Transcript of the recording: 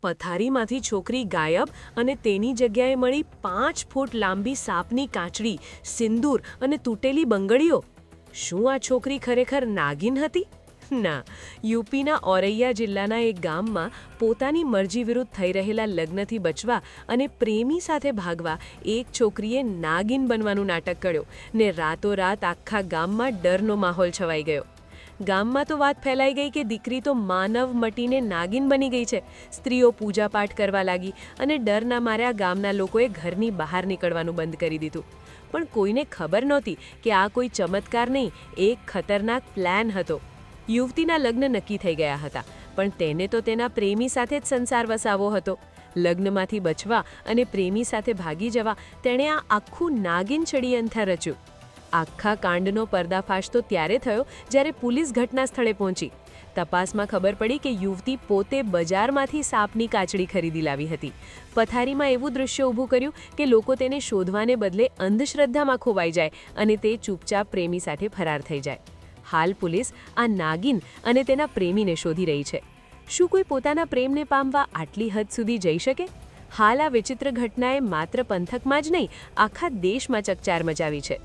પથારીમાંથી છોકરી ગાયબ અને તેની જગ્યાએ મળી 5 ફૂટ લાંબી સાપની કાંચડી, સિંદૂર અને તૂટેલી બંગડીઓ. શું આ છોકરી ખરેખર નાગિન હતી? ના, યુપીના ઔરૈયા જિલ્લાના એક ગામમાં પોતાની મરજી વિરુદ્ધ થઈ રહેલા લગ્નથી બચવા અને પ્રેમી સાથે ભાગવા એક છોકરીએ નાગિન બનવાનું નાટક કર્યું ને રાતોરાત આખા ગામમાં ડરનો માહોલ છવાઈ ગયો. ગામમાં તો વાત ફેલાઈ ગઈ કે દીકરી તો માનવ મટીને નાગિન બની ગઈ છે. સ્ત્રીઓ પૂજાપાઠ કરવા લાગી અને ડરના માર્યા ગામના લોકોએ ઘરની બહાર નીકળવાનું બંધ કરી દીધું. પણ કોઈને ખબર નહોતી કે આ કોઈ ચમત્કાર નહીં, એક ખતરનાક પ્લાન હતો. યુવતીના લગ્ન નક્કી થઈ ગયા હતા, પણ તેને તો તેના પ્રેમી સાથે જ સંસાર વસાવવો હતો. લગ્નમાંથી બચવા અને પ્રેમી સાથે ભાગી જવા તેણે આ આખું નાગિન ષડયંત્ર રચ્યું. આખા કાંડનો પર્દાફાશ તો ત્યારે થયો જ્યારે પોલીસ ઘટના સ્થળે પહોંચી. તપાસમાં ખબર પડી કે યુવતી પોતે બજારમાંથી સાપની કાચડી ખરીદી લાવી હતી. પથારીમાં એવું દૃશ્ય ઊભું કર્યું કે લોકો તેને શોધવાને બદલે અંધશ્રદ્ધામાં ખોવાઈ જાય અને તે ચૂપચાપ પ્રેમી સાથે ફરાર થઈ જાય. હાલ પોલીસ આ નાગિન અને તેના પ્રેમીને શોધી રહી છે. શું કોઈ પોતાના પ્રેમને પામવા આટલી હદ સુધી જઈ શકે? હાલ આ વિચિત્ર ઘટનાએ માત્ર પંથકમાં જ નહીં, આખા દેશમાં ચકચાર મચાવી છે.